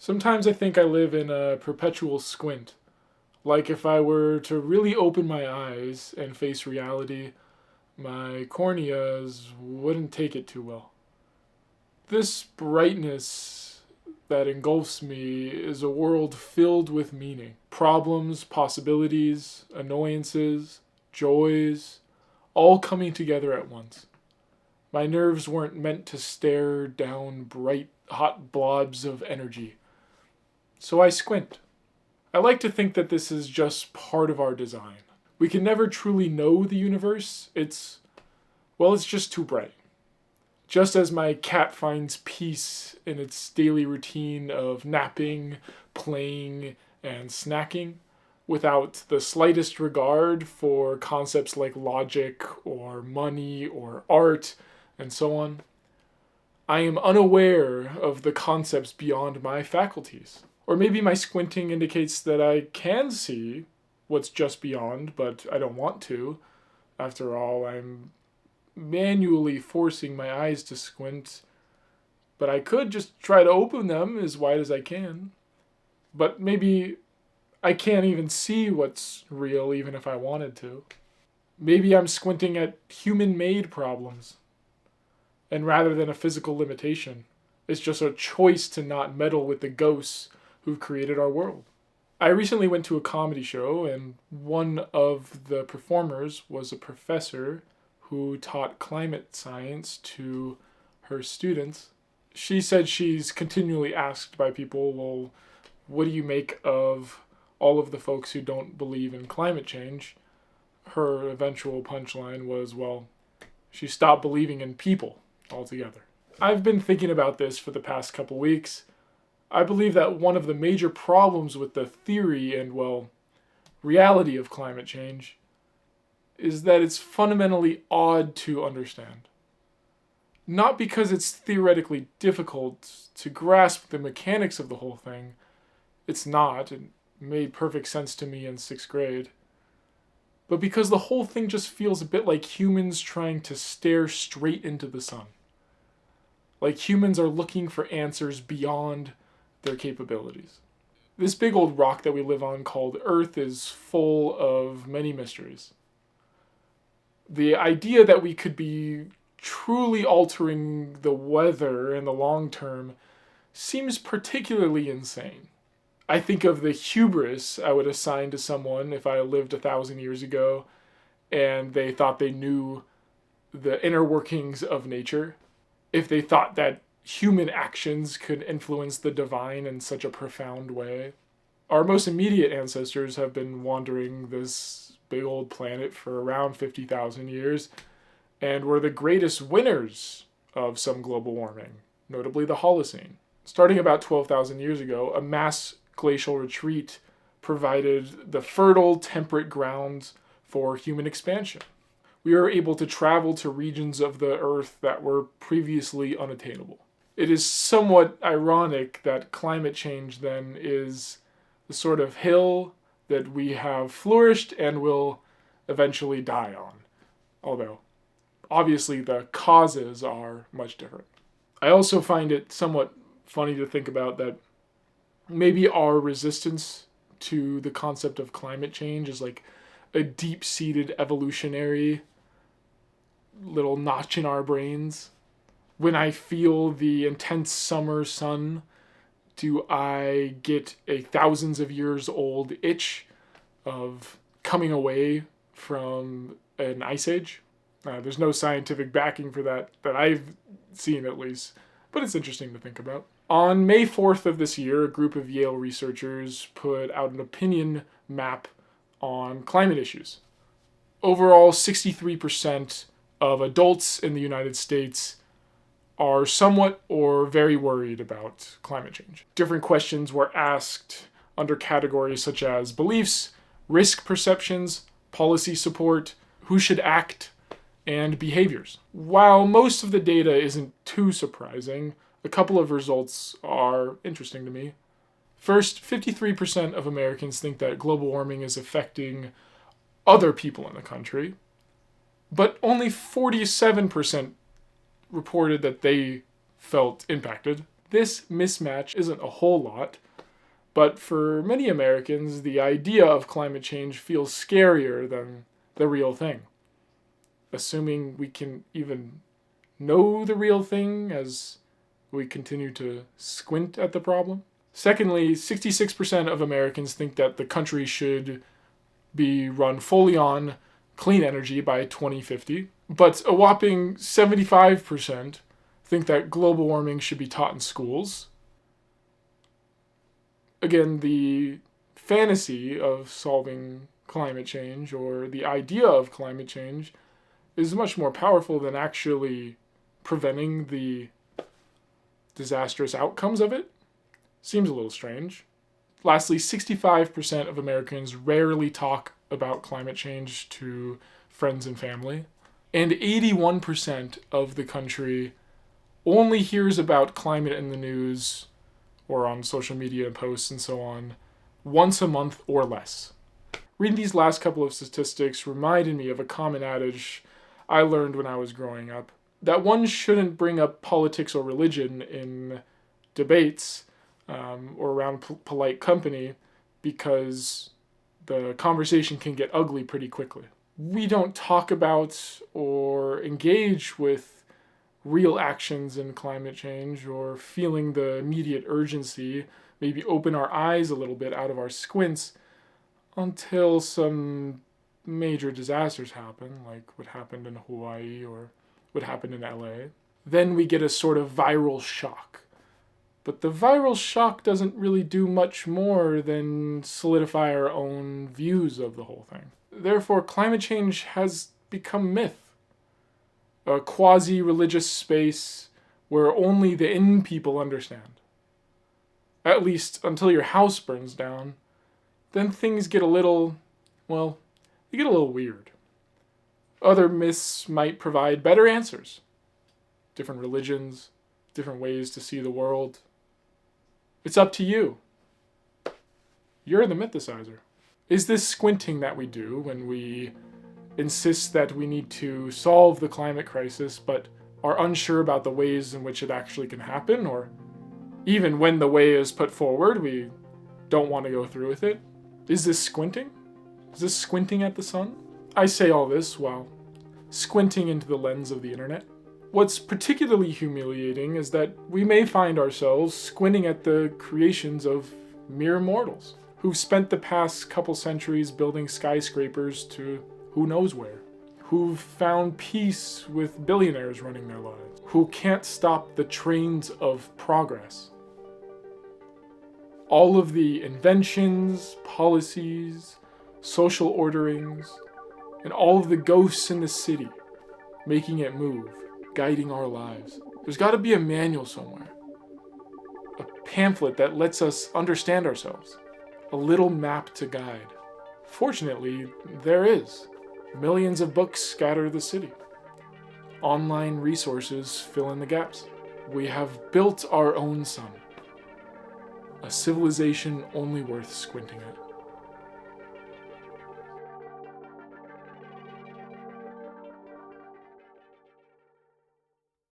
Sometimes I think I live in a perpetual squint. Like if I were to really open my eyes and face reality, my corneas wouldn't take it too well. This brightness that engulfs me is a world filled with meaning. Problems, possibilities, annoyances, joys, all coming together at once. My nerves weren't meant to stare down bright, hot blobs of energy. So I squint. I like to think that this is just part of our design. We can never truly know the universe. It's just too bright. Just as my cat finds peace in its daily routine of napping, playing, and snacking, without the slightest regard for concepts like logic or money or art and so on, I am unaware of the concepts beyond my faculties. Or maybe my squinting indicates that I can see what's just beyond, but I don't want to. After all, I'm manually forcing my eyes to squint, but I could just try to open them as wide as I can. But maybe I can't even see what's real even if I wanted to. Maybe I'm squinting at human made problems, and rather than a physical limitation, it's just a choice to not meddle with the ghosts who've created our world. I recently went to a comedy show, and one of the performers was a professor who taught climate science to her students. She said she's continually asked by people, well, what do you make of all of the folks who don't believe in climate change? Her eventual punchline was, well, she stopped believing in people altogether. I've been thinking about this for the past couple weeks. I believe that one of the major problems with the theory and, reality of climate change is that it's fundamentally odd to understand. Not because it's theoretically difficult to grasp the mechanics of the whole thing. It's not. It made perfect sense to me in 6th grade. But because the whole thing just feels a bit like humans trying to stare straight into the sun. Like humans are looking for answers beyond their capabilities. This big old rock that we live on called Earth is full of many mysteries. The idea that we could be truly altering the weather in the long term seems particularly insane. I think of the hubris I would assign to someone if I lived 1,000 years ago and they thought they knew the inner workings of nature. If they thought that human actions could influence the divine in such a profound way. Our most immediate ancestors have been wandering this big old planet for around 50,000 years and were the greatest winners of some global warming, notably the Holocene. Starting about 12,000 years ago, a mass glacial retreat provided the fertile, temperate grounds for human expansion. We were able to travel to regions of the Earth that were previously unattainable. It is somewhat ironic that climate change then is the sort of hill that we have flourished and will eventually die on. Although, obviously, the causes are much different. I also find it somewhat funny to think about that maybe our resistance to the concept of climate change is like a deep-seated evolutionary little notch in our brains. When I feel the intense summer sun, do I get a thousands of years old itch of coming away from an ice age? There's no scientific backing for that I've seen at least, but it's interesting to think about. On May 4th of this year, a group of Yale researchers put out an opinion map on climate issues. Overall, 63% of adults in the United States are somewhat or very worried about climate change. Different questions were asked under categories such as beliefs, risk perceptions, policy support, who should act, and behaviors. While most of the data isn't too surprising, a couple of results are interesting to me. First, 53% of Americans think that global warming is affecting other people in the country, but only 47% reported that they felt impacted. This mismatch isn't a whole lot, but for many Americans, the idea of climate change feels scarier than the real thing. Assuming we can even know the real thing as we continue to squint at the problem. Secondly, 66% of Americans think that the country should be run fully on clean energy by 2050, but a whopping 75% think that global warming should be taught in schools. Again, the fantasy of solving climate change, or the idea of climate change, is much more powerful than actually preventing the disastrous outcomes of it. Seems a little strange. Lastly, 65% of Americans rarely talk about climate change to friends and family, and 81% of the country only hears about climate in the news or on social media posts and so on once a month or less. Reading these last couple of statistics reminded me of a common adage I learned when I was growing up, that one shouldn't bring up politics or religion in debates or around polite company, because the conversation can get ugly pretty quickly. We don't talk about or engage with real actions in climate change, or feeling the immediate urgency, maybe open our eyes a little bit out of our squints, until some major disasters happen, like what happened in Hawaii or what happened in LA. Then we get a sort of viral shock. But the viral shock doesn't really do much more than solidify our own views of the whole thing. Therefore, climate change has become myth. A quasi-religious space where only the in people understand. At least until your house burns down. Then things get a little, well, they get a little weird. Other myths might provide better answers. Different religions, different ways to see the world. It's up to you. You're the mythicizer. Is this squinting that we do when we insist that we need to solve the climate crisis but are unsure about the ways in which it actually can happen, or even when the way is put forward, we don't want to go through with it? Is this squinting? Is this squinting at the sun? I say all this while squinting into the lens of the internet. What's particularly humiliating is that we may find ourselves squinting at the creations of mere mortals who've spent the past couple centuries building skyscrapers to who knows where, who've found peace with billionaires running their lives, who can't stop the trains of progress. All of the inventions, policies, social orderings, and all of the ghosts in the city making it move, guiding our lives. There's got to be a manual somewhere. A pamphlet that lets us understand ourselves. A little map to guide. Fortunately, there is. Millions of books scatter the city. Online resources fill in the gaps. We have built our own sun. A civilization only worth squinting at.